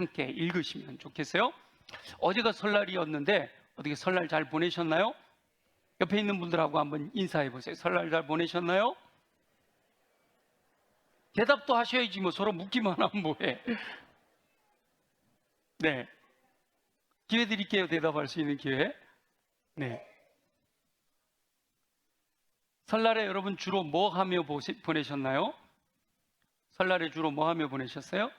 함께 읽으시면 좋겠어요. 어제가 설날이었는데 어떻게 설날 잘 보내셨나요? 옆에 있는 분들하고 한번 인사해 보세요. 설날 잘 보내셨나요? 대답도 하셔야지 뭐 서로 묻기만 하면 뭐해. 네, 기회 드릴게요. 대답할 수 있는 기회. 네. 설날에 여러분 주로 뭐 하며 보내셨나요? 설날에 주로 뭐 하며 보내셨어요?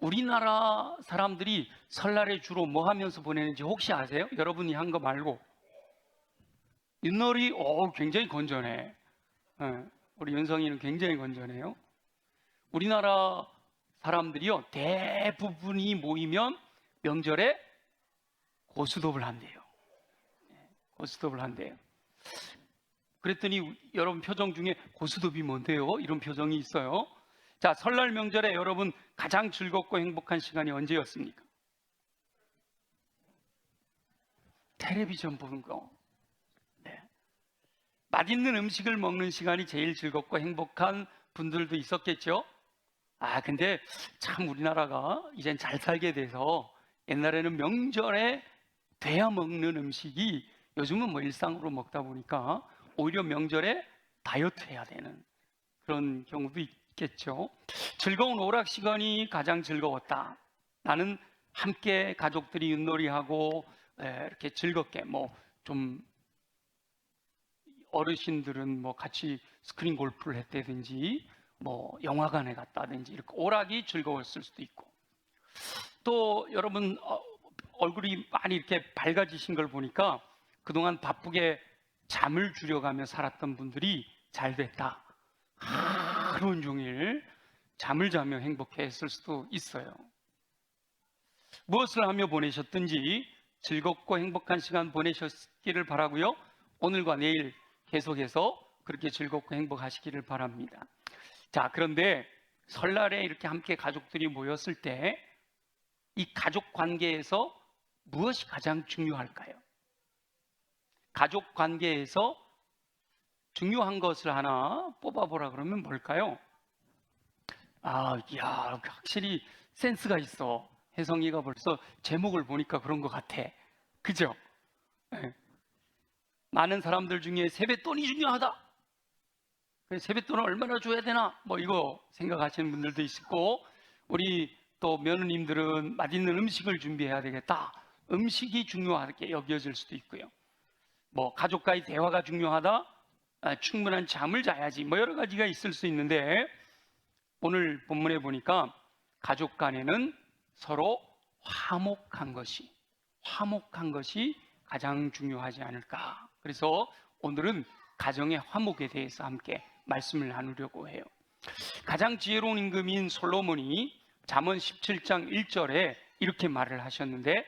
우리나라 사람들이 설날에 주로 뭐 하면서 보내는지 혹시 아세요? 여러분이 한 거 말고. 윷놀이, 굉장히 건전해. 우리 윤성이는 굉장히 건전해요. 우리나라 사람들이요, 대부분이 모이면 명절에 고스톱을 한대요. 고스톱을 한대요. 그랬더니 여러분 표정 중에 고스톱이 뭔데요? 이런 표정이 있어요. 자, 설날 명절에 여러분 가장 즐겁고 행복한 시간이 언제였습니까? 텔레비전 보는 거. 네. 맛있는 음식을 먹는 시간이 제일 즐겁고 행복한 분들도 있었겠죠? 근데 참 우리나라가 이젠 잘 살게 돼서 옛날에는 명절에 돼야 먹는 음식이 요즘은 뭐 일상으로 먹다 보니까 오히려 명절에 다이어트 해야 되는 그런 경우도 있겠죠. 즐거운 오락 시간이 가장 즐거웠다. 나는 함께 가족들이 윷놀이하고 이렇게 즐겁게 뭐 좀 어르신들은 뭐 같이 스크린 골프를 했다든지 뭐 영화관에 갔다든지 이렇게 오락이 즐거웠을 수도 있고, 또 여러분 얼굴이 많이 이렇게 밝아지신 걸 보니까 그동안 바쁘게 잠을 줄여가며 살았던 분들이 잘 됐다. 하루 종일 잠을 자며 행복했을 수도 있어요. 무엇을 하며 보내셨든지 즐겁고 행복한 시간 보내셨기를 바라고요. 오늘과 내일 계속해서 그렇게 즐겁고 행복하시기를 바랍니다. 자, 그런데 설날에 이렇게 함께 가족들이 모였을 때 이 가족 관계에서 무엇이 가장 중요할까요? 가족 관계에서 중요한 것을 하나 뽑아보라 그러면 뭘까요? 확실히 센스가 있어. 혜성이가 벌써 제목을 보니까 그런 것 같아. 그죠? 네. 많은 사람들 중에 세뱃돈이 중요하다. 세뱃돈을 얼마나 줘야 되나? 뭐 이거 생각하시는 분들도 있고, 우리 또 며느님들은 맛있는 음식을 준비해야 되겠다. 음식이 중요하게 여겨질 수도 있고요. 뭐 가족과의 대화가 중요하다. 충분한 잠을 자야지. 뭐 여러 가지가 있을 수 있는데, 오늘 본문에 보니까 가족 간에는 서로 화목한 것이 가장 중요하지 않을까. 그래서 오늘은 가정의 화목에 대해서 함께 말씀을 나누려고 해요. 가장 지혜로운 임금인 솔로몬이 잠언 17장 1절에 이렇게 말을 하셨는데,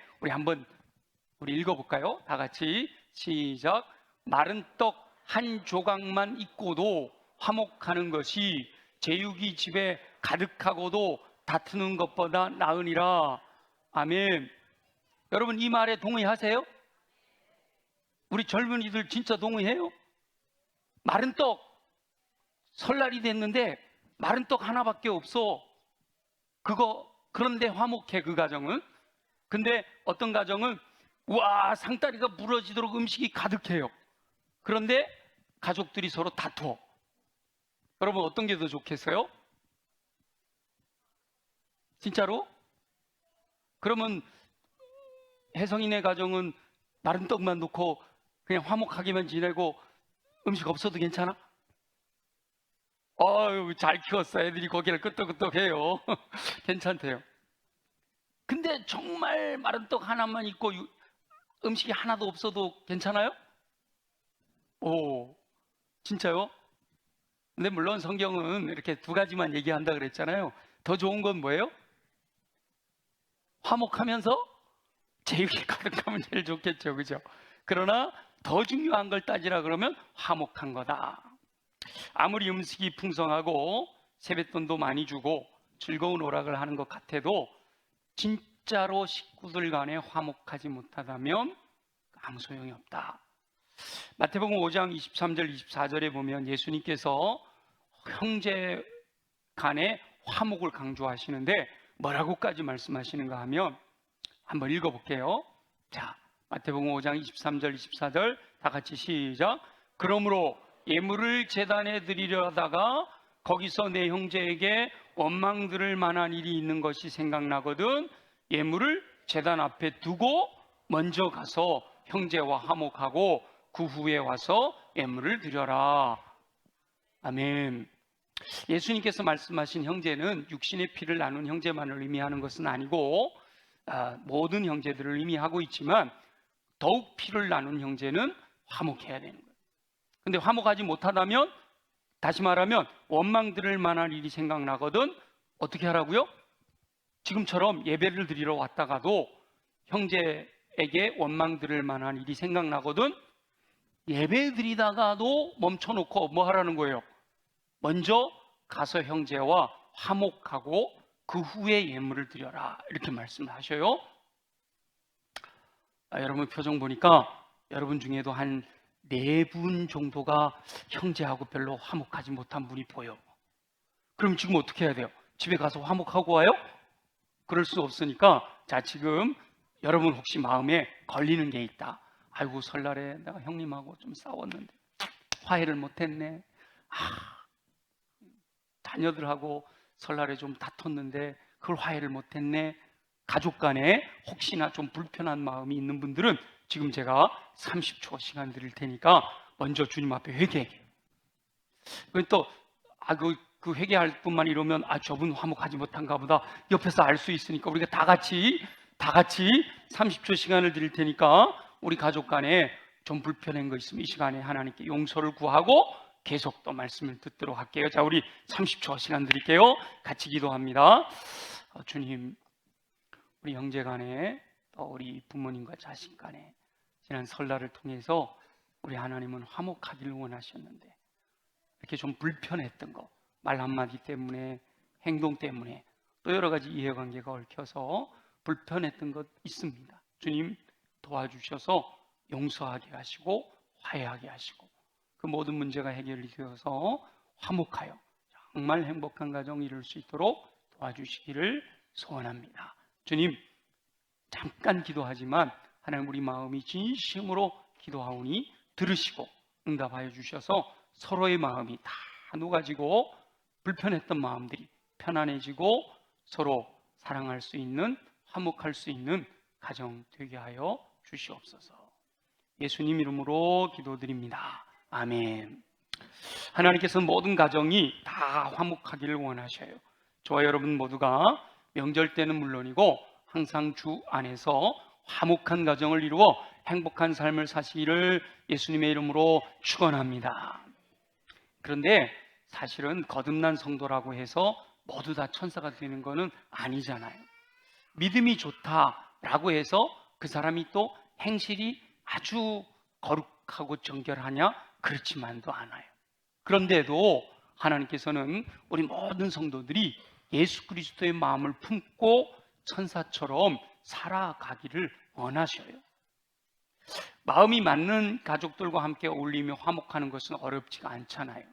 우리 읽어볼까요? 다 같이 시작. 마른 떡 한 조각만 있고도 화목하는 것이 제육이 집에 가득하고도 다투는 것보다 나으니라. 아멘. 여러분 이 말에 동의하세요? 우리 젊은이들 진짜 동의해요? 마른 떡, 설날이 됐는데 마른 떡 하나밖에 없어. 그런데 화목해, 그 가정은. 근데 어떤 가정은 상다리가 부러지도록 음식이 가득해요. 그런데 가족들이 서로 다퉈. 여러분 어떤 게 더 좋겠어요? 진짜로? 그러면 혜성이네 가정은 마른 떡만 놓고 그냥 화목하게만 지내고 음식 없어도 괜찮아? 잘 키웠어. 애들이 고개를 끄덕끄덕해요. 괜찮대요. 근데 정말 마른 떡 하나만 있고 음식이 하나도 없어도 괜찮아요? 진짜요? 근데 물론 성경은 이렇게 두 가지만 얘기한다 그랬잖아요. 더 좋은 건 뭐예요? 화목하면서 제육이 가득하면 제일 좋겠죠, 그죠? 그러나 더 중요한 걸 따지라 그러면 화목한 거다. 아무리 음식이 풍성하고 세뱃돈도 많이 주고 즐거운 오락을 하는 것 같아도 진짜로 식구들 간에 화목하지 못하다면 아무 소용이 없다. 마태복음 5장 23절 24절에 보면 예수님께서 형제 간의 화목을 강조하시는데 뭐라고까지 말씀하시는가 하면 한번 읽어볼게요. 자, 마태복음 5장 23절 24절 다 같이 시작. 그러므로 예물을 제단에 드리려 하다가 거기서 내 형제에게 원망 들을 만한 일이 있는 것이 생각나거든 예물을 제단 앞에 두고 먼저 가서 형제와 화목하고 그 후에 와서 예물을 드려라. 아멘. 예수님께서 말씀하신 형제는 육신의 피를 나눈 형제만을 의미하는 것은 아니고 모든 형제들을 의미하고 있지만 더욱 피를 나눈 형제는 화목해야 되는 거예요. 근데 화목하지 못하다면 다시 말하면 원망 들을 만한 일이 생각나거든 어떻게 하라고요? 지금처럼 예배를 드리러 왔다가도 형제에게 원망 들을 만한 일이 생각나거든 예배 드리다가도 멈춰놓고 뭐 하라는 거예요? 먼저 가서 형제와 화목하고 그 후에 예물을 드려라 이렇게 말씀하셔요. 여러분 표정 보니까 여러분 중에도 한 4분 정도가 형제하고 별로 화목하지 못한 분이 보여. 그럼 지금 어떻게 해야 돼요? 집에 가서 화목하고 와요? 그럴 수 없으니까 자 지금 여러분 혹시 마음에 걸리는 게 있다. 아이고 설날에 내가 형님하고 좀 싸웠는데 화해를 못했네. 자녀들하고 설날에 좀 다퉜는데 그걸 화해를 못했네. 가족 간에 혹시나 좀 불편한 마음이 있는 분들은 지금 제가 30초 시간 드릴 테니까 먼저 주님 앞에 회개해. 또 그 회개할 뿐만 이러면 저분 화목하지 못한가 보다 옆에서 알 수 있으니까 우리가 다 같이 30초 시간을 드릴 테니까 우리 가족 간에 좀 불편한 거 있으면 이 시간에 하나님께 용서를 구하고 계속 또 말씀을 듣도록 할게요. 자, 우리 30초 시간 드릴게요. 같이 기도합니다. 주님, 우리 형제 간에 또 우리 부모님과 자식 간에 지난 설날을 통해서 우리 하나님은 화목하기를 원하셨는데 이렇게 좀 불편했던 거 말 한마디 때문에 행동 때문에 또 여러 가지 이해관계가 얽혀서 불편했던 것 있습니다. 주님 도와주셔서 용서하게 하시고 화해하게 하시고 그 모든 문제가 해결이 되어서 화목하여 정말 행복한 가정 이룰 수 있도록 도와주시기를 소원합니다. 주님 잠깐 기도하지만 하나님 우리 마음이 진심으로 기도하오니 들으시고 응답하여 주셔서 서로의 마음이 다 녹아지고 불편했던 마음들이 편안해지고 서로 사랑할 수 있는 화목할 수 있는 가정 되게 하여 주시옵소서. 예수님 이름으로 기도드립니다. 아멘. 하나님께서는 모든 가정이 다 화목하기를 원하셔요. 저와 여러분 모두가 명절 때는 물론이고 항상 주 안에서 화목한 가정을 이루어 행복한 삶을 사시기를 예수님의 이름으로 축원합니다. 그런데 사실은 거듭난 성도라고 해서 모두 다 천사가 되는 것은 아니잖아요. 믿음이 좋다라고 해서 그 사람이 또 행실이 아주 거룩하고 정결하냐? 그렇지만도 않아요. 그런데도 하나님께서는 우리 모든 성도들이 예수 그리스도의 마음을 품고 천사처럼 살아가기를 원하셔요. 마음이 맞는 가족들과 함께 어울리며 화목하는 것은 어렵지가 않잖아요.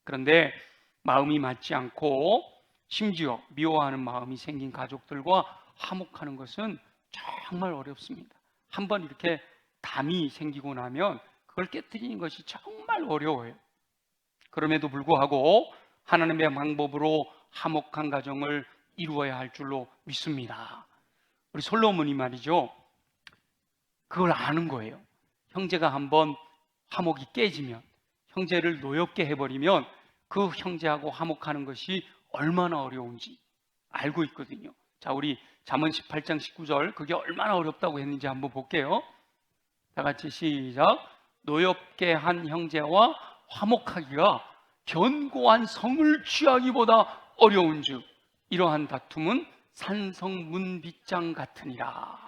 그런데 마음이 맞지 않고 심지어 미워하는 마음이 생긴 가족들과 화목하는 것은 정말 어렵습니다. 한번 이렇게 담이 생기고 나면 그걸 깨뜨리는 것이 정말 어려워요. 그럼에도 불구하고 하나님의 방법으로 화목한 가정을 이루어야 할 줄로 믿습니다. 우리 솔로몬이 말이죠, 그걸 아는 거예요. 형제가 한번 화목이 깨지면, 형제를 노엽게 해버리면 그 형제하고 화목하는 것이 얼마나 어려운지 알고 있거든요. 자, 우리 잠언 18장 19절 그게 얼마나 어렵다고 했는지 한번 볼게요. 다 같이 시작. 노엽게 한 형제와 화목하기가 견고한 성을 취하기보다 어려운즉 이러한 다툼은 산성문빗장 같으니라.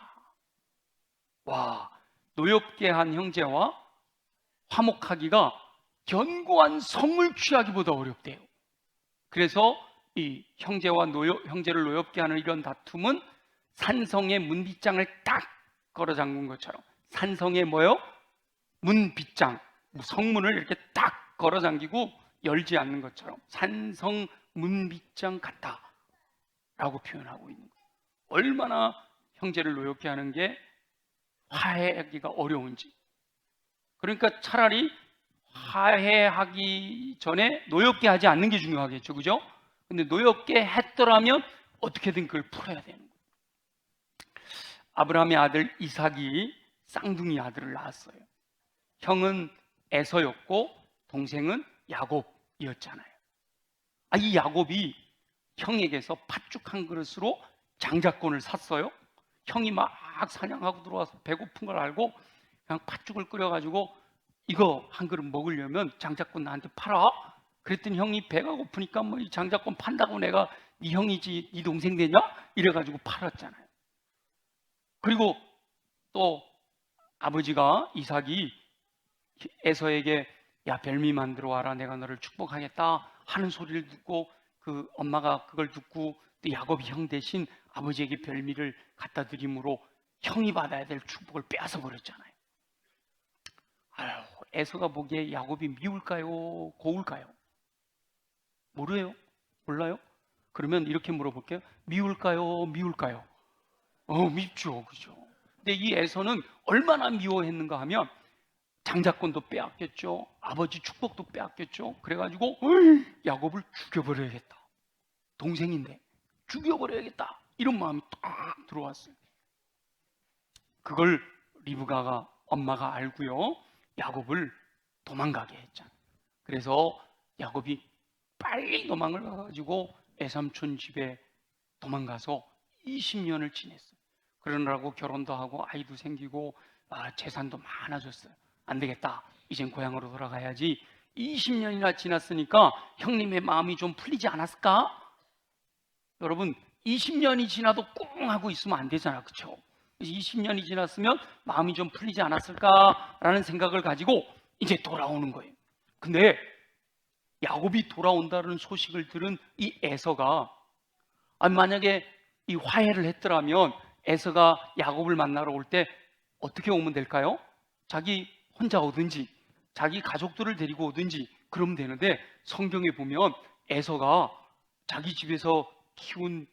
와, 노엽게 한 형제와 화목하기가 견고한 성을 취하기보다 어렵대요. 그래서 이 형제를 노엽게 하는 이런 다툼은 산성의 문빗장을 딱 걸어 잠근 것처럼, 산성의 뭐요? 문빗장, 성문을 이렇게 딱 걸어 잠기고 열지 않는 것처럼 산성 문빗장 같다. 라고 표현하고 있는 거예요. 얼마나 형제를 노엽게 하는 게 화해하기가 어려운지. 그러니까 차라리 화해하기 전에 노엽게 하지 않는 게 중요하겠죠, 그죠? 근데 노엽게 했더라면 어떻게든 그걸 풀어야 되는 거예요. 아브라함의 아들 이삭이 쌍둥이 아들을 낳았어요. 형은 에서였고 동생은 야곱이었잖아요. 이 야곱이 형에게서 팥죽 한 그릇으로 장자권을 샀어요. 형이 막 사냥하고 들어와서 배고픈 걸 알고 그냥 팥죽을 끓여가지고 이거 한 그릇 먹으려면 장자권 나한테 팔아. 그랬더니 형이 배가 고프니까 뭐 이 장자권 판다고 내가 네 형이지 네 동생 되냐? 이래가지고 팔았잖아요. 그리고 또 아버지가 이삭이 에서에게 야 별미 만들어 와라 내가 너를 축복하겠다 하는 소리를 듣고 그 엄마가 그걸 듣고 또 야곱이 형 대신 아버지에게 별미를 갖다 드림으로 형이 받아야 될 축복을 빼앗아 버렸잖아요. 아유, 에서가 보기에 야곱이 미울까요? 고울까요? 모르요? 몰라요? 그러면 이렇게 물어볼게요. 미울까요? 미울까요? 밉죠. 그죠? 근데 이 에서는 얼마나 미워했는가 하면 장자권도 빼앗겼죠. 아버지 축복도 빼앗겼죠. 그래가지고 야곱을 죽여버려야겠다. 동생인데 죽여버려야겠다. 이런 마음이 딱 들어왔어요. 그걸 리브가가 엄마가 알고요. 야곱을 도망가게 했잖아요. 그래서 야곱이 빨리 도망을 가가지고 애삼촌 집에 도망가서 20년을 지냈어요. 그러느라고 결혼도 하고 아이도 생기고 재산도 많아졌어요. 안 되겠다. 이젠 고향으로 돌아가야지. 20년이나 지났으니까 형님의 마음이 좀 풀리지 않았을까? 여러분 20년이 지나도 꿍 하고 있으면 안 되잖아. 그렇죠? 20년이 지났으면 마음이 좀 풀리지 않았을까라는 생각을 가지고 이제 돌아오는 거예요. 근데 야곱이 돌아온다는 소식을 들은 이 에서가 만약에 이 화해를 했더라면 에서가 야곱을 만나러 올 때 어떻게 오면 될까요? 자기 혼자 오든지 자기 가족들을 데리고 오든지 그러면 되는데 성경에 보면 에서가 자기 집에서 키운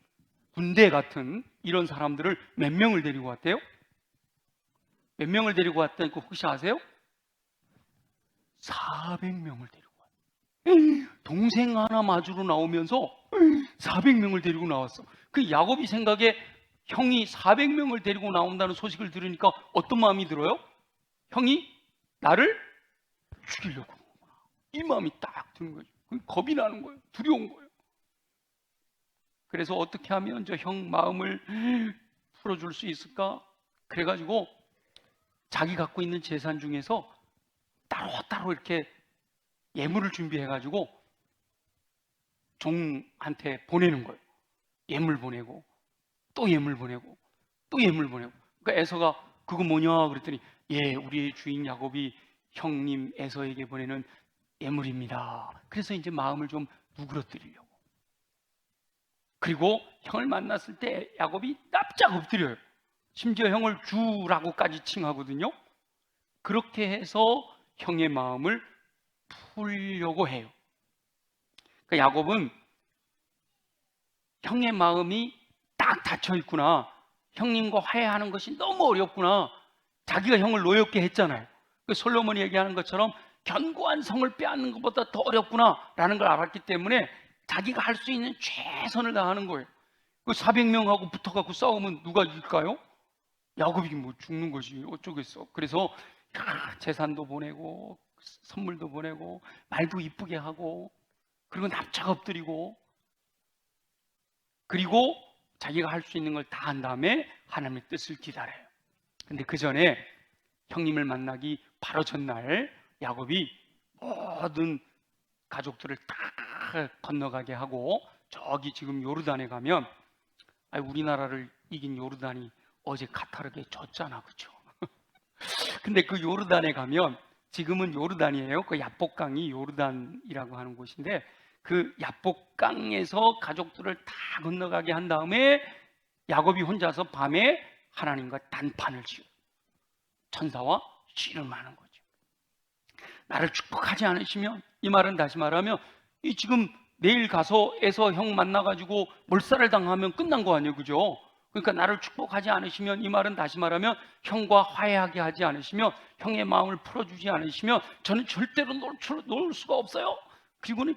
군대 같은 이런 사람들을 몇 명을 데리고 왔대요? 몇 명을 데리고 왔다니까 혹시 아세요? 400명을 데리고 왔어요. 동생 하나 마주로 나오면서 400명을 데리고 나왔어. 그 야곱이 생각에 형이 400명을 데리고 나온다는 소식을 들으니까 어떤 마음이 들어요? 형이 나를 죽이려고 그러는구나. 이 마음이 딱 드는 거죠. 겁이 나는 거예요. 두려운 거예요. 그래서 어떻게 하면 저 형 마음을 풀어줄 수 있을까? 그래가지고 자기 갖고 있는 재산 중에서 따로 이렇게 예물을 준비해가지고 종한테 보내는 거예요. 예물 보내고 또 예물 보내고 또 예물 보내고. 그러니까 에서가 그거 뭐냐 그랬더니 우리의 주인 야곱이 형님 에서에게 보내는 예물입니다. 그래서 이제 마음을 좀 누그러뜨리려고. 그리고 형을 만났을 때 야곱이 납작 엎드려요. 심지어 형을 주라고까지 칭하거든요. 그렇게 해서 형의 마음을 풀려고 해요. 그러니까 야곱은 형의 마음이 딱 닫혀 있구나. 형님과 화해하는 것이 너무 어렵구나. 자기가 형을 노엽게 했잖아요. 솔로몬이 얘기하는 것처럼 견고한 성을 빼앗는 것보다 더 어렵구나라는 걸 알았기 때문에 자기가 할 수 있는 최선을 다하는 거예요. 그 400명하고 붙어갖고 싸우면 누가 이길까요? 야곱이 뭐 죽는 것이 어쩌겠어. 그래서 재산도 보내고 선물도 보내고 말도 이쁘게 하고 그리고 납작 엎드리고 그리고 자기가 할 수 있는 걸 다 한 다음에 하나님의 뜻을 기다려요. 근데 그 전에 형님을 만나기 바로 전날 야곱이 모든 가족들을 다 건너가게 하고 저기 지금 요르단에 가면 우리나라를 이긴 요르단이 어제 카타르게 졌잖아. 그렇죠? 근데 그 요르단에 가면 지금은 요르단이에요. 그 야복강이 요르단이라고 하는 곳인데 그 야복강에서 가족들을 다 건너가게 한 다음에 야곱이 혼자서 밤에 하나님과 단판을 지어요. 천사와 씨름하는 거죠. 나를 축복하지 않으시면, 이 말은 다시 말하면 이 지금 내일 가서 에서 형 만나가지고 몰살을 당하면 끝난 거 아니에요, 그죠? 그러니까 나를 축복하지 않으시면, 이 말은 다시 말하면 형과 화해하게 하지 않으시면, 형의 마음을 풀어주지 않으시면 저는 절대로 놓을 수가 없어요. 그리고는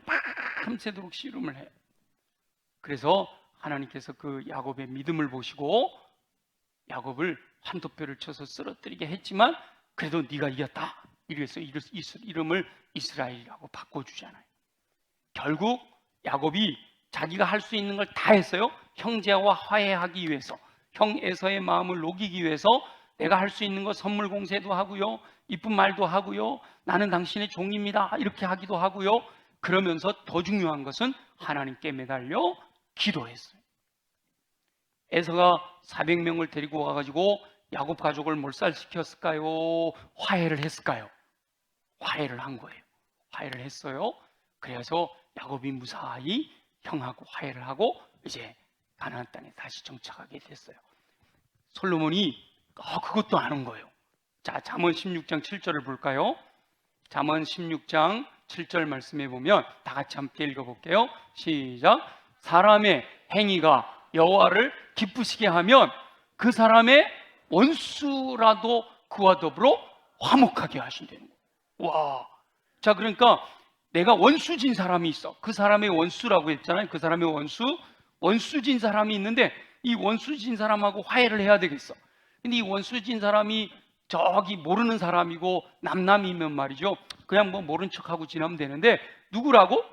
밤새도록 씨름을 해요. 그래서 하나님께서 그 야곱의 믿음을 보시고 야곱을 환도표를 쳐서 쓰러뜨리게 했지만 그래도 네가 이겼다, 이래서 이름을 이스라엘이라고 바꿔주잖아요. 결국 야곱이 자기가 할 수 있는 걸 다 했어요. 형제와 화해하기 위해서, 형 에서의 마음을 녹이기 위해서 내가 할 수 있는 거 선물 공세도 하고요, 이쁜 말도 하고요, 나는 당신의 종입니다 이렇게 하기도 하고요. 그러면서 더 중요한 것은 하나님께 매달려 기도했어요. 에서가 400명을 데리고 와가지고 야곱 가족을 몰살시켰을까요? 화해를 했을까요? 화해를 한 거예요. 화해를 했어요. 그래서 야곱이 무사히 형하고 화해를 하고 이제 가나안 땅에 다시 정착하게 됐어요. 솔로몬이 그것도 아는 거예요. 자, 잠언 16장 7절을 볼까요? 잠언 16장 7절 말씀해 보면 다 같이 함께 읽어볼게요. 시작. 사람의 행위가 여호와를 기쁘시게 하면 그 사람의 원수라도 그와 더불어 화목하게 하신다는 거예요. 와, 자, 그러니까 내가 원수진 사람이 있어. 그 사람의 원수라고 했잖아요. 그 사람의 원수진 사람이 있는데 이 원수진 사람하고 화해를 해야 되겠어. 근데 이 원수진 사람이 저기 모르는 사람이고 남남이면 말이죠, 그냥 뭐 모른 척하고 지나면 되는데 누구라고?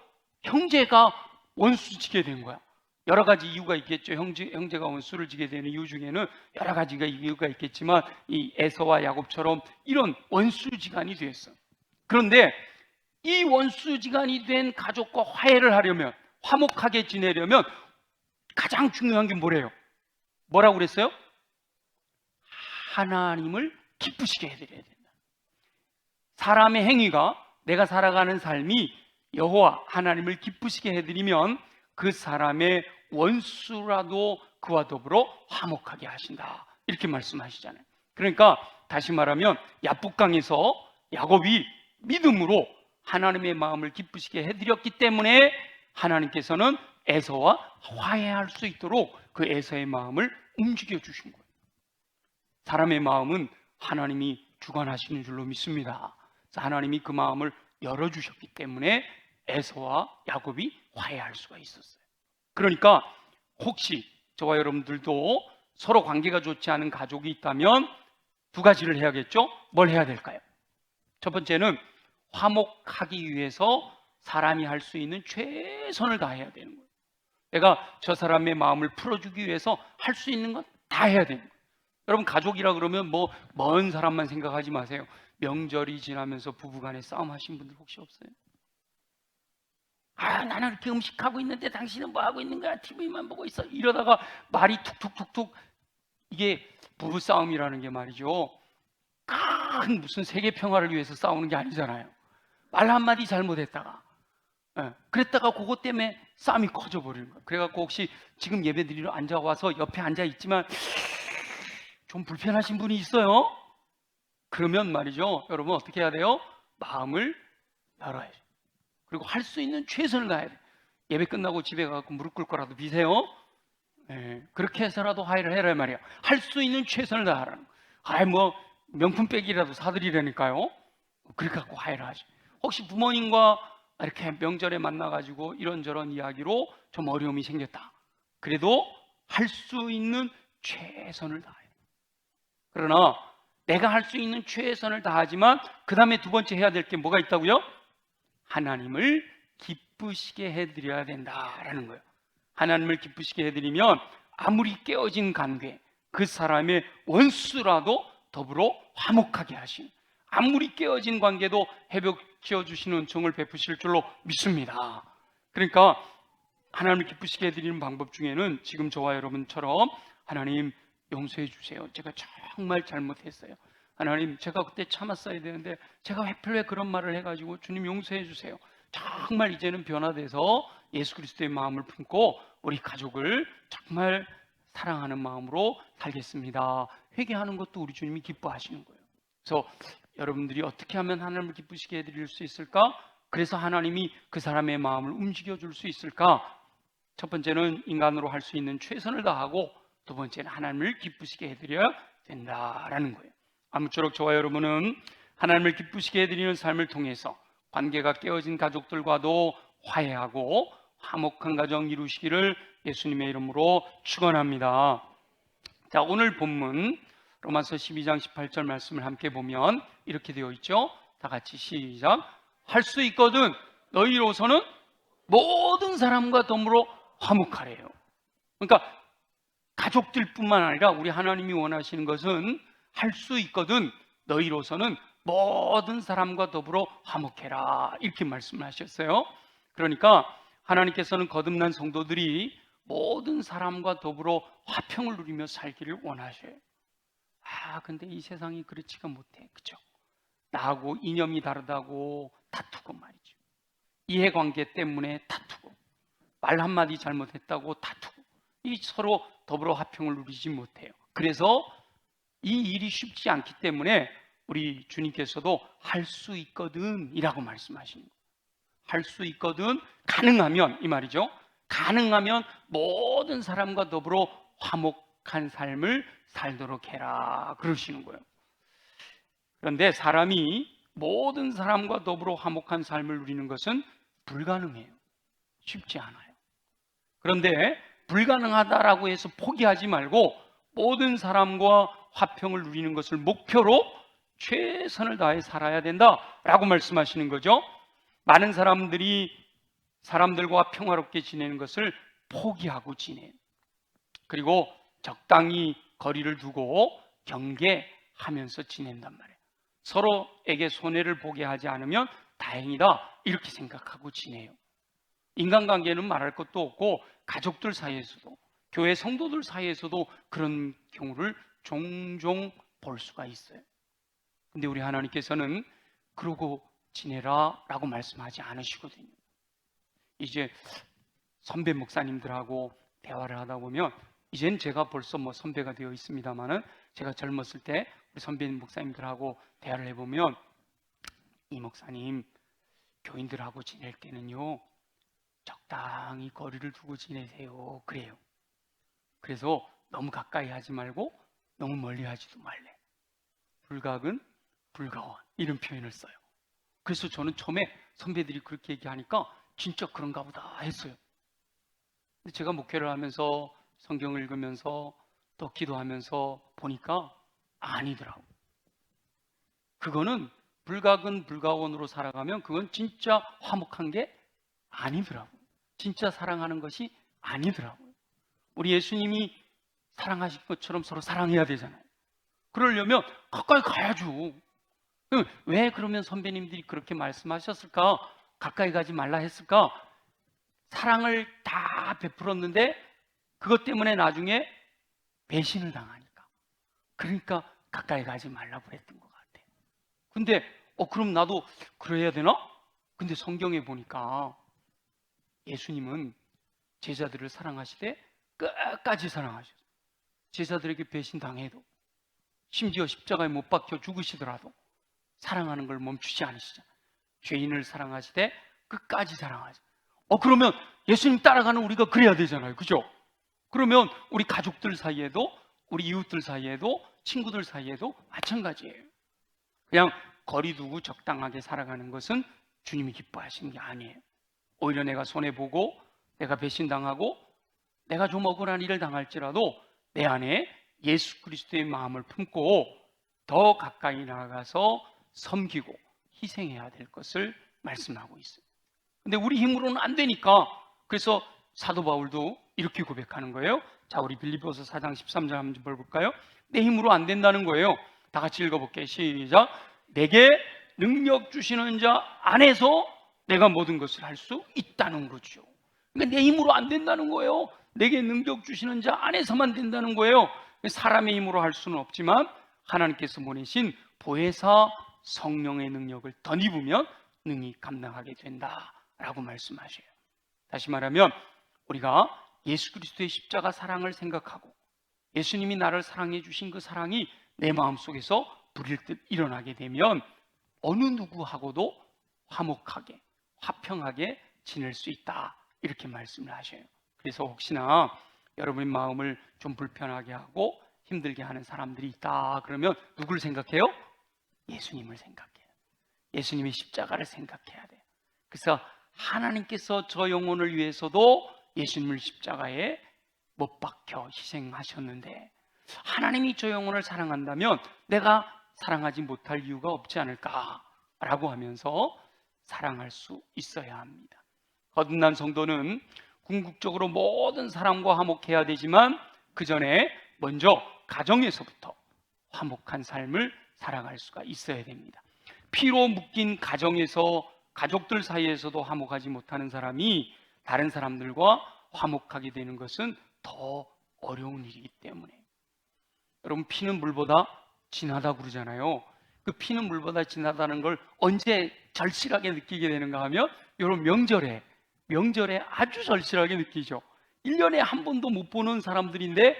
형제가 원수 지게 된 거야. 여러 가지 이유가 있겠죠. 형제가 원수를 지게 되는 이유 중에는 여러 가지가 이유가 있겠지만 이 에서와 야곱처럼 이런 원수지간이 됐어. 그런데 이 원수지간이 된 가족과 화해를 하려면, 화목하게 지내려면 가장 중요한 게 뭐래요? 뭐라고 그랬어요? 하나님을 기쁘시게 해드려야 된다. 사람의 행위가, 내가 살아가는 삶이 여호와 하나님을 기쁘시게 해드리면 그 사람의 원수라도 그와 더불어 화목하게 하신다, 이렇게 말씀하시잖아요. 그러니까 다시 말하면 야복강에서 야곱이 믿음으로 하나님의 마음을 기쁘시게 해드렸기 때문에 하나님께서는 에서와 화해할 수 있도록 그 에서의 마음을 움직여 주신 거예요. 사람의 마음은 하나님이 주관하시는 줄로 믿습니다. 하나님이 그 마음을 열어주셨기 때문에 에서와 야곱이 화해할 수가 있었어요. 그러니까 혹시 저와 여러분들도 서로 관계가 좋지 않은 가족이 있다면 두 가지를 해야겠죠? 뭘 해야 될까요? 첫 번째는 화목하기 위해서 사람이 할 수 있는 최선을 다해야 되는 거예요. 내가 저 사람의 마음을 풀어주기 위해서 할 수 있는 건 다 해야 되는 거예요. 여러분, 가족이라 그러면 뭐 먼 사람만 생각하지 마세요. 명절이 지나면서 부부간에 싸움 하신 분들 혹시 없어요? 나는 이렇게 음식하고 있는데 당신은 뭐 하고 있는 거야? TV만 보고 있어. 이러다가 말이 툭툭툭툭, 이게 부부싸움이라는 게 말이죠, 큰 무슨 세계 평화를 위해서 싸우는 게 아니잖아요. 말 한마디 잘못했다가, 그랬다가 그것 때문에 싸움이 커져버리는 거예요. 그래갖고 혹시 지금 예배 드리러 앉아와서 옆에 앉아있지만 좀 불편하신 분이 있어요? 그러면 말이죠, 여러분 어떻게 해야 돼요? 마음을 열어야죠. 그리고 할 수 있는 최선을 다해야 돼요. 예배 끝나고 집에 가서 무릎 꿇을 거라도 비세요. 그렇게 해서라도 화해를 해라 말이야. 할 수 있는 최선을 다하라는 거예요. 뭐 명품백이라도 사드리라니까요. 그렇게 갖고 화해를 하죠. 혹시 부모님과 이렇게 명절에 만나가지고 이런저런 이야기로 좀 어려움이 생겼다, 그래도 할 수 있는 최선을 다해요. 그러나 내가 할 수 있는 최선을 다하지만 그 다음에 두 번째 해야 될 게 뭐가 있다고요? 하나님을 기쁘시게 해드려야 된다라는 거예요. 하나님을 기쁘시게 해드리면 아무리 깨어진 관계, 그 사람의 원수라도 더불어 화목하게 하시는, 아무리 깨어진 관계도 회복지어 주시는 은총을 베푸실 줄로 믿습니다. 그러니까 하나님을 기쁘시게 해드리는 방법 중에는 지금 저와 여러분처럼 하나님 용서해 주세요, 제가 정말 잘못했어요, 하나님 제가 그때 참았어야 되는데 제가 왜 그런 말을 해가지고 주님 용서해 주세요, 정말 이제는 변화돼서 예수 그리스도의 마음을 품고 우리 가족을 정말 사랑하는 마음으로 살겠습니다, 회개하는 것도 우리 주님이 기뻐하시는 거예요. 그래서 여러분들이 어떻게 하면 하나님을 기쁘시게 해드릴 수 있을까? 그래서 하나님이 그 사람의 마음을 움직여 줄 수 있을까? 첫 번째는 인간으로 할 수 있는 최선을 다하고, 두 번째는 하나님을 기쁘시게 해드려야 된다라는 거예요. 아무쪼록 저와 여러분은 하나님을 기쁘시게 해드리는 삶을 통해서 관계가 깨어진 가족들과도 화해하고 화목한 가정 이루시기를 예수님의 이름으로 축원합니다. 자, 오늘 본문 로마서 12장 18절 말씀을 함께 보면 이렇게 되어 있죠. 다 같이 시작. 할 수 있거든 너희로서는 모든 사람과 더불어 화목하래요. 그러니까 가족들뿐만 아니라 우리 하나님이 원하시는 것은 할 수 있거든 너희로서는 모든 사람과 더불어 화목해라, 이렇게 말씀하셨어요. 그러니까 하나님께서는 거듭난 성도들이 모든 사람과 더불어 화평을 누리며 살기를 원하셔요. 근데 이 세상이 그렇지가 못해, 그죠? 나하고 이념이 다르다고 다투고 말이죠. 이해관계 때문에 다투고, 말 한마디 잘못했다고 다투고, 이 서로 더불어 화평을 누리지 못해요. 그래서 이 일이 쉽지 않기 때문에 우리 주님께서도 할 수 있거든 이라고 말씀하시는 거예요. 할 수 있거든, 가능하면, 이 말이죠. 가능하면 모든 사람과 더불어 화목한 삶을 살도록 해라, 그러시는 거예요. 그런데 사람이 모든 사람과 더불어 화목한 삶을 누리는 것은 불가능해요. 쉽지 않아요. 그런데 불가능하다라고 해서 포기하지 말고 모든 사람과 화평을 누리는 것을 목표로 최선을 다해 살아야 된다라고 말씀하시는 거죠. 많은 사람들이 사람들과 평화롭게 지내는 것을 포기하고 지내요. 그리고 적당히 거리를 두고 경계하면서 지낸단 말이에요. 서로에게 손해를 보게 하지 않으면 다행이다, 이렇게 생각하고 지내요. 인간관계는 말할 것도 없고 가족들 사이에서도, 교회 성도들 사이에서도 그런 경우를 종종 볼 수가 있어요. 근데 우리 하나님께서는 그러고 지내라 라고 말씀하지 않으시거든요. 이제 선배 목사님들하고 대화를 하다 보면, 이젠 제가 벌써 선배가 되어 있습니다만은, 제가 젊었을 때 우리 선배 목사님들하고 대화를 해보면, 이 목사님, 교인들하고 지낼 때는요 적당히 거리를 두고 지내세요, 그래요. 그래서 너무 가까이 하지 말고 너무 멀리 하지도 말래. 불각은 불가원, 이런 표현을 써요. 그래서 저는 처음에 선배들이 그렇게 얘기하니까 진짜 그런가 보다 했어요. 근데 제가 목회를 하면서 성경을 읽으면서 또 기도하면서 보니까 아니더라고요. 그거는 불각은 불가원으로 살아가면 그건 진짜 화목한 게 아니더라고요. 진짜 사랑하는 것이 아니더라고요. 우리 예수님이 사랑하신 것처럼 서로 사랑해야 되잖아요. 그러려면 가까이 가야죠. 왜 그러면 선배님들이 그렇게 말씀하셨을까? 가까이 가지 말라 했을까? 사랑을 다 베풀었는데 그것 때문에 나중에 배신을 당하니까. 그러니까 가까이 가지 말라고 했던 것 같아요. 근데 그럼 나도 그래야 되나? 근데 성경에 보니까 예수님은 제자들을 사랑하시되 끝까지 사랑하셨어요. 제자들에게 배신당해도, 심지어 십자가에 못 박혀 죽으시더라도 사랑하는 걸 멈추지 않으시잖아요. 죄인을 사랑하시되 끝까지 사랑하죠. 그러면 예수님 따라가는 우리가 그래야 되잖아요, 그죠? 그러면 우리 가족들 사이에도, 우리 이웃들 사이에도, 친구들 사이에도 마찬가지예요. 그냥 거리 두고 적당하게 살아가는 것은 주님이 기뻐하시는 게 아니에요. 오히려 내가 손해보고 내가 배신당하고 내가 좀 억울한 일을 당할지라도 내 안에 예수 그리스도의 마음을 품고 더 가까이 나아가서 섬기고 희생해야 될 것을 말씀하고 있어요. 근데 우리 힘으로는 안 되니까, 그래서 사도 바울도 이렇게 고백하는 거예요. 자, 우리 빌립보서 4장 13절 한번 볼까요? 내 힘으로 안 된다는 거예요. 다 같이 읽어볼게요. 시작. 내게 능력 주시는 자 안에서 내가 모든 것을 할 수 있다는 거죠. 그러니까 내 힘으로 안 된다는 거예요. 내게 능력 주시는 자 안에서만 된다는 거예요. 사람의 힘으로 할 수는 없지만 하나님께서 보내신 보혜사 성령의 능력을 덧입으면 능히 감당하게 된다라고 말씀하셔요. 다시 말하면 우리가 예수 그리스도의 십자가 사랑을 생각하고 예수님이 나를 사랑해 주신 그 사랑이 내 마음속에서 불일 듯 일어나게 되면 어느 누구하고도 화목하게 화평하게 지낼 수 있다, 이렇게 말씀을 하셔요. 그래서 혹시나 여러분의 마음을 좀 불편하게 하고 힘들게 하는 사람들이 있다 그러면 누굴 생각해요? 예수님을 생각해요. 예수님의 십자가를 생각해야 돼요. 그래서 하나님께서 저 영혼을 위해서도 예수님을 십자가에 못 박혀 희생하셨는데, 하나님이 저 영혼을 사랑한다면 내가 사랑하지 못할 이유가 없지 않을까라고 하면서 사랑할 수 있어야 합니다. 거듭난 성도는 궁극적으로 모든 사람과 화목해야 되지만 그 전에 먼저 가정에서부터 화목한 삶을 살아갈 수가 있어야 됩니다. 피로 묶인 가정에서, 가족들 사이에서도 화목하지 못하는 사람이 다른 사람들과 화목하게 되는 것은 더 어려운 일이기 때문에, 여러분, 피는 물보다 진하다고 그러잖아요. 그 피는 물보다 진하다는 걸 언제 절실하게 느끼게 되는가 하면 이런 명절에 아주 절실하게 느끼죠. 1년에 한 번도 못 보는 사람들인데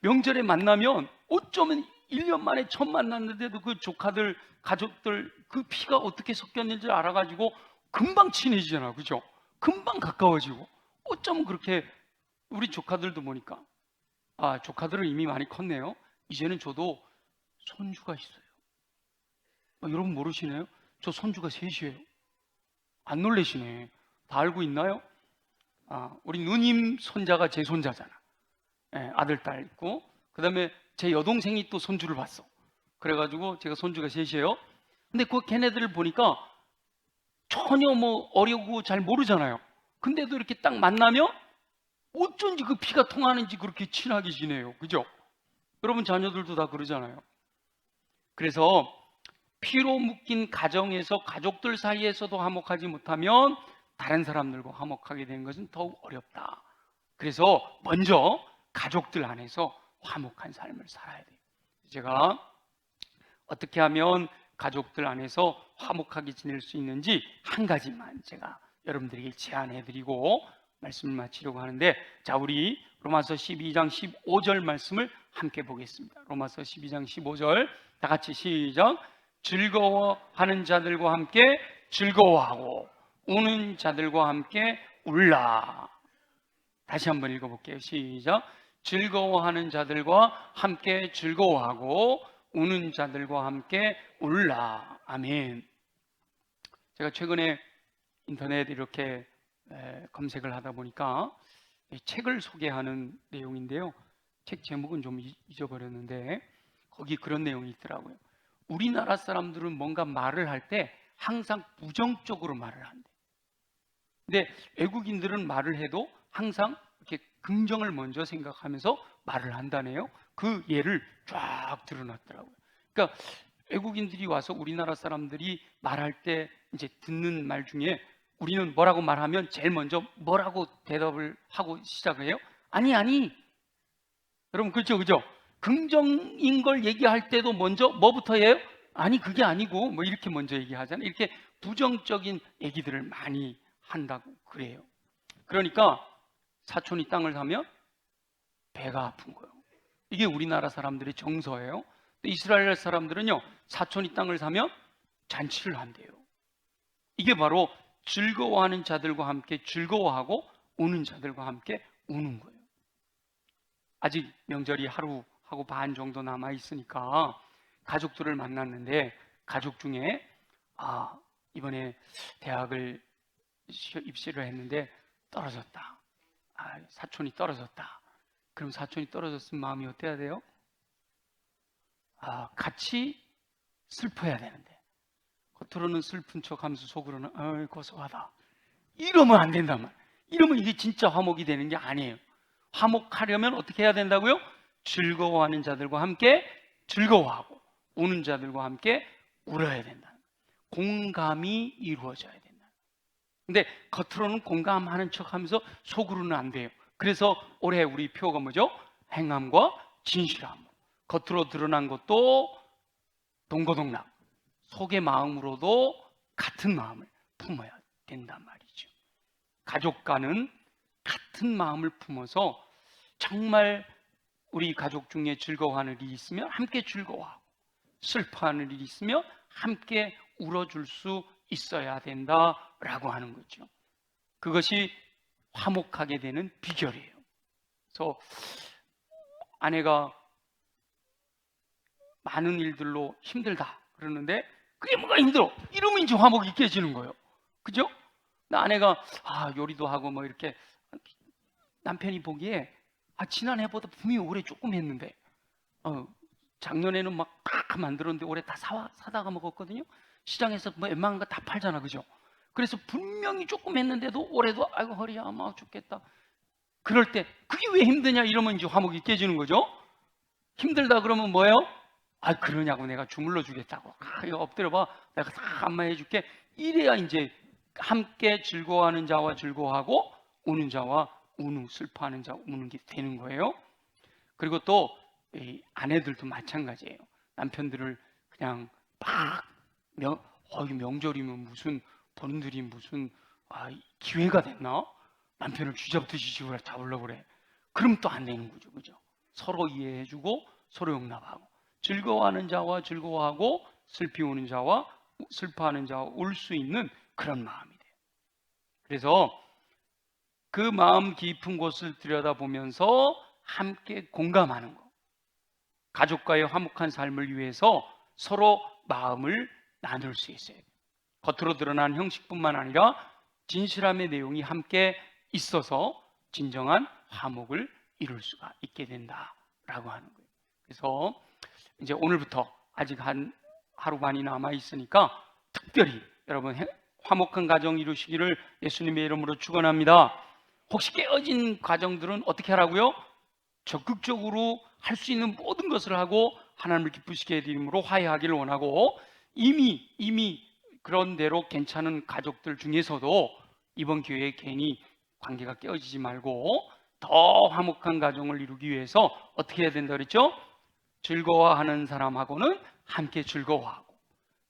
명절에 만나면 어쩌면 1년 만에 처음 만났는데도 그 조카들, 가족들 그 피가 어떻게 섞였는지 알아가지고 금방 친해지잖아, 그죠? 금방 가까워지고. 어쩌면 그렇게 우리 조카들도 보니까, 조카들은 이미 많이 컸네요. 이제는 저도 손주가 있어요. 여러분 모르시네요? 저 손주가 셋이에요. 안 놀라시네. 다 알고 있나요? 우리 누님 손자가 제 손자잖아. 아들, 딸 있고, 그 다음에 제 여동생이 또 손주를 봤어. 그래가지고 제가 손주가 셋이에요. 근데 그 걔네들을 보니까 전혀 뭐 어리고 잘 모르잖아요. 근데도 이렇게 딱 만나면 어쩐지 그 피가 통하는지 그렇게 친하게 지내요. 그죠? 여러분 자녀들도 다 그러잖아요. 그래서 피로 묶인 가정에서, 가족들 사이에서도 화목하지 못하면 다른 사람들과 화목하게 되는 것은 더욱 어렵다. 그래서 먼저 가족들 안에서 화목한 삶을 살아야 돼요. 제가 어떻게 하면 가족들 안에서 화목하게 지낼 수 있는지 한 가지만 제가 여러분들에게 제안해 드리고 말씀을 마치려고 하는데, 자, 우리 로마서 12장 15절 말씀을 함께 보겠습니다. 로마서 12장 15절 다 같이 시작. 즐거워하는 자들과 함께 즐거워하고 우는 자들과 함께 울라. 다시 한번 읽어볼게요. 시작. 즐거워하는 자들과 함께 즐거워하고 우는 자들과 함께 울라. 아멘. 제가 최근에 인터넷 이렇게 검색을 하다 보니까 책을 소개하는 내용인데요. 책 제목은 좀 잊어버렸는데 거기 그런 내용이 있더라고요. 우리나라 사람들은 뭔가 말을 할 때 항상 부정적으로 말을 한대. 근데 외국인들은 말을 해도 항상 이렇게 긍정을 먼저 생각하면서 말을 한다네요. 그 예를 쫙 드러났더라고요. 그러니까 외국인들이 와서 우리나라 사람들이 말할 때 이제 듣는 말 중에 우리는 뭐라고 말하면 제일 먼저 뭐라고 대답을 하고 시작을 해요? 아니. 여러분 그렇죠, 그죠? 긍정인 걸 얘기할 때도 먼저 뭐부터 해요? 아니, 그게 아니고 뭐 이렇게 먼저 얘기하잖아요. 이렇게 부정적인 얘기들을 많이 한다고 그래요. 그러니까 사촌이 땅을 사면 배가 아픈 거예요. 이게 우리나라 사람들의 정서예요. 이스라엘 사람들은요, 사촌이 땅을 사면 잔치를 한대요. 이게 바로 즐거워하는 자들과 함께 즐거워하고 우는 자들과 함께 우는 거예요. 아직 명절이 하루하고 반 정도 남아 있으니까 가족들을 만났는데 가족 중에 이번에 대학을 입시를 했는데 떨어졌다. 사촌이 떨어졌다. 그럼 사촌이 떨어졌으면 마음이 어때야 돼요? 같이 슬퍼야 되는데 겉으로는 슬픈 척하면서 속으로는 고소하다. 이러면 안 된단 말이에요. 이러면 이게 진짜 화목이 되는 게 아니에요. 화목하려면 어떻게 해야 된다고요? 즐거워하는 자들과 함께 즐거워하고 우는 자들과 함께 울어야 된다. 공감이 이루어져야 된다. 근데 겉으로는 공감하는 척하면서 속으로는 안 돼요. 그래서 올해 우리 표가 뭐죠? 행함과 진실함. 겉으로 드러난 것도 동고동락, 속의 마음으로도 같은 마음을 품어야 된단 말이죠. 가족과는 같은 마음을 품어서 정말 우리 가족 중에 즐거워하는 일이 있으면 함께 즐거워하고 슬퍼하는 일이 있으면 함께 울어줄 수 있어야 된다라고 하는 거죠. 그것이 화목하게 되는 비결이에요. 그래서 아내가 많은 일들로 힘들다 그러는데 그게 뭐가 힘들어? 이러면 이제 화목이 깨지는 거예요. 그죠? 아내가 요리도 하고 뭐 이렇게 남편이 보기에 지난해보다 분명히 올해 조금 했는데 작년에는 막 다 만들었는데 올해 다 사다가 먹었거든요. 시장에서 뭐 웬만한 거 다 팔잖아, 그죠? 그래서 분명히 조금 했는데도 올해도 아이고 허리야 막 죽겠다. 그럴 때 그게 왜 힘드냐 이러면 이제 화목이 깨지는 거죠. 힘들다 그러면 뭐예요? 그러냐고 내가 주물러 주겠다고. 이거 엎드려봐. 내가 다 안마해 줄게. 이래야 이제 함께 즐거워하는 자와 즐거워하고 우는 자와 우는, 슬퍼하는 자와 우는 게 되는 거예요. 그리고 또 아내들도 마찬가지예요. 남편들을 그냥 막 명절이면 무슨 본인들이 무슨 기회가 됐나? 남편을 쥐잡듯이 잡으려고 그래. 그럼 또 안 되는 거죠, 그죠? 서로 이해해주고 서로 용납하고 즐거워하는 자와 즐거워하고 슬피우는 자와 슬퍼하는 자와 울 수 있는 그런 마음이 돼요. 그래서 그 마음 깊은 곳을 들여다보면서 함께 공감하는 것, 가족과의 화목한 삶을 위해서 서로 마음을 나눌 수 있어요. 겉으로 드러난 형식뿐만 아니라 진실함의 내용이 함께 있어서 진정한 화목을 이룰 수가 있게 된다라고 하는 거예요. 그래서 이제 오늘부터 아직 한 하루 반이 남아 있으니까 특별히 여러분 화목한 가정 이루시기를 예수님의 이름으로 축원합니다. 혹시 깨어진 가정들은 어떻게 하라고요? 적극적으로 할 수 있는 모든 것을 하고 하나님을 기쁘시게 해드림으로 화해하기를 원하고, 이미 그런 대로 괜찮은 가족들 중에서도 이번 기회에 괜히 관계가 깨어지지 말고 더 화목한 가정을 이루기 위해서 어떻게 해야 된다 그랬죠? 즐거워하는 사람하고는 함께 즐거워하고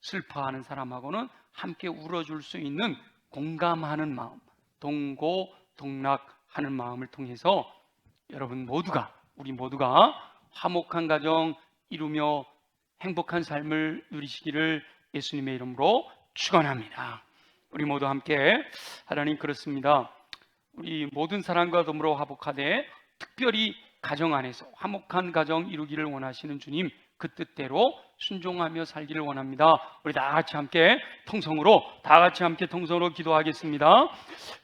슬퍼하는 사람하고는 함께 울어줄 수 있는 공감하는 마음, 동고동락하는 마음을 통해서 우리 모두가 화목한 가정 이루며 행복한 삶을 누리시기를 예수님의 이름으로 축원합니다. 우리 모두 함께 하나님 그렇습니다. 우리 모든 사람과 더불어 화목하되 특별히 가정 안에서 화목한 가정 이루기를 원하시는 주님 그 뜻대로 순종하며 살기를 원합니다. 우리 다 같이 함께 통성으로 기도하겠습니다.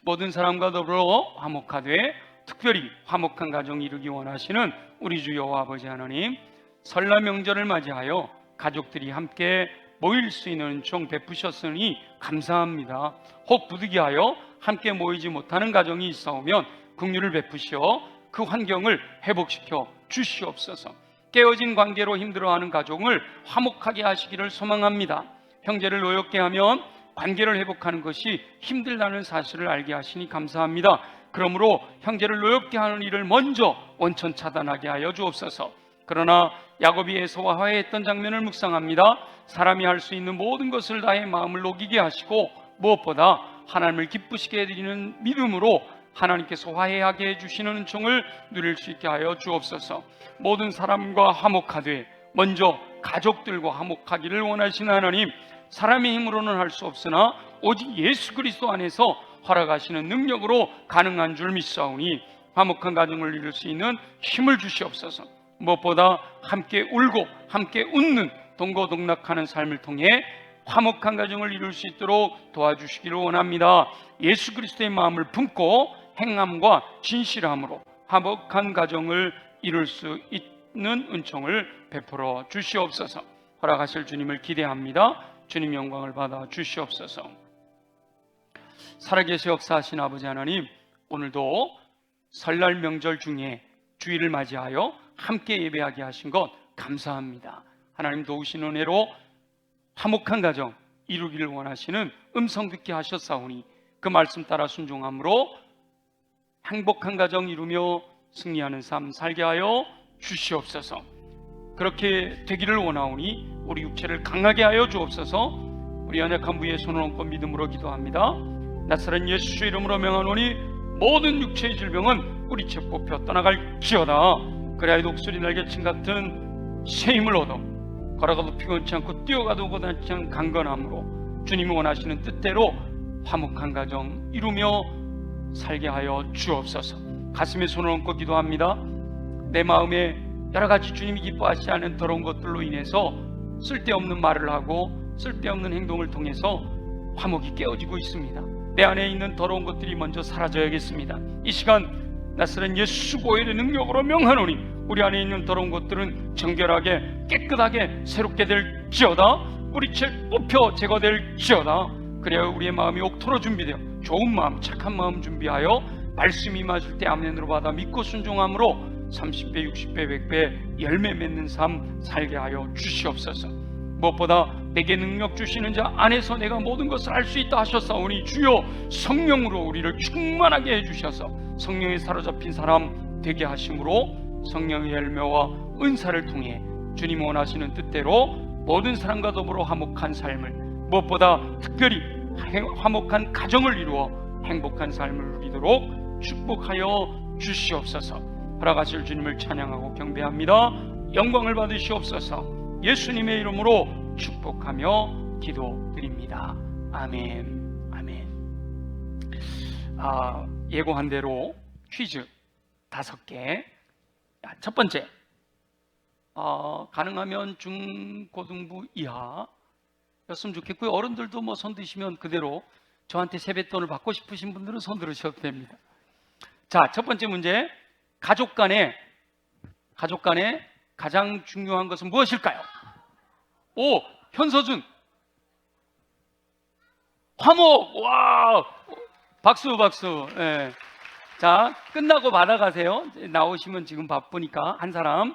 모든 사람과 더불어 화목하되 특별히 화목한 가정 이루기 원하시는 우리 주 여호와 아버지 하나님, 설날 명절을 맞이하여 가족들이 함께 모일 수 있는 은총 베푸셨으니 감사합니다. 혹 부득이하여 함께 모이지 못하는 가정이 있사오면 긍휼을 베푸시어 그 환경을 회복시켜 주시옵소서. 깨어진 관계로 힘들어하는 가족을 화목하게 하시기를 소망합니다. 형제를 노엽게 하면 관계를 회복하는 것이 힘들다는 사실을 알게 하시니 감사합니다. 그러므로 형제를 노엽게 하는 일을 먼저 원천 차단하게 하여 주옵소서. 그러나 야곱이 에서와 화해했던 장면을 묵상합니다. 사람이 할 수 있는 모든 것을 다해 마음을 녹이게 하시고 무엇보다 하나님을 기쁘시게 해드리는 믿음으로 하나님께서 화해하게 해주시는 은총을 누릴 수 있게 하여 주옵소서. 모든 사람과 화목하되 먼저 가족들과 화목하기를 원하시는 하나님, 사람의 힘으로는 할 수 없으나 오직 예수 그리스도 안에서 허락하시는 능력으로 가능한 줄 믿사오니 화목한 가정을 이룰 수 있는 힘을 주시옵소서. 무엇보다 함께 울고 함께 웃는 동고동락하는 삶을 통해 화목한 가정을 이룰 수 있도록 도와주시기를 원합니다. 예수 그리스도의 마음을 품고 행함과 진실함으로 화목한 가정을 이룰 수 있는 은총을 베풀어 주시옵소서. 허락하실 주님을 기대합니다. 주님 영광을 받아 주시옵소서. 살아계시 역사하신 아버지 하나님, 오늘도 설날 명절 중에 주일을 맞이하여 함께 예배하게 하신 것 감사합니다. 하나님 도우신 은혜로 화목한 가정 이루기를 원하시는 음성 듣게 하셨사오니 그 말씀 따라 순종함으로 행복한 가정 이루며 승리하는 삶 살게 하여 주시옵소서. 그렇게 되기를 원하오니 우리 육체를 강하게 하여 주옵소서. 우리 연약한 부위에 손을 얹고 믿음으로 기도합니다. 나사렛 예수 이름으로 명하노니 모든 육체의 질병은 우리채 뽑혀 떠나갈지어다. 그래야 독수리 날개침 같은 새 힘을 얻어 걸어가도 피곤치 않고 뛰어가도 고단치 않은 강건함으로 주님이 원하시는 뜻대로 화목한 가정 이루며 살게 하여 주옵소서. 가슴에 손을 얹고 기도합니다. 내 마음에 여러 가지 주님이 기뻐하지 않은 더러운 것들로 인해서 쓸데없는 말을 하고 쓸데없는 행동을 통해서 화목이 깨어지고 있습니다. 내 안에 있는 더러운 것들이 먼저 사라져야겠습니다. 이 시간 낯선 예수 보혈의 능력으로 명하노니 우리 안에 있는 더러운 것들은 정결하게 깨끗하게 새롭게 될지어다. 뿌리채 뽑혀 제거될지어다. 그래야 우리의 마음이 옥토로 준비되어 좋은 마음, 착한 마음 준비하여 말씀이 맞을 때 아멘으로 받아 믿고 순종함으로 30배, 60배, 100배 열매 맺는 삶 살게 하여 주시옵소서. 무엇보다 내게 능력 주시는 자 안에서 내가 모든 것을 알 수 있다 하셨사오니 주여 성령으로 우리를 충만하게 해주셔서 성령에 사로잡힌 사람 되게 하심으로 성령의 열매와 은사를 통해 주님 원하시는 뜻대로 모든 사람과 더불어 화목한 삶을, 무엇보다 특별히 화목한 가정을 이루어 행복한 삶을 누리도록 축복하여 주시옵소서. 허락하실 주님을 찬양하고 경배합니다. 영광을 받으시옵소서. 예수님의 이름으로 축복하며 기도드립니다. 아멘. 아멘. 예고한 대로 퀴즈 5개. 첫 번째, 가능하면 중고등부 이하였으면 좋겠고요. 어른들도 뭐 손 드시면 그대로 저한테 세뱃돈을 받고 싶으신 분들은 손 들으셔도 됩니다. 자, 첫 번째 문제. 가족 간에 가장 중요한 것은 무엇일까요? 오, 현서준. 화목. 와, 박수. 예. 자, 끝나고 받아가세요. 나오시면 지금 바쁘니까 한 사람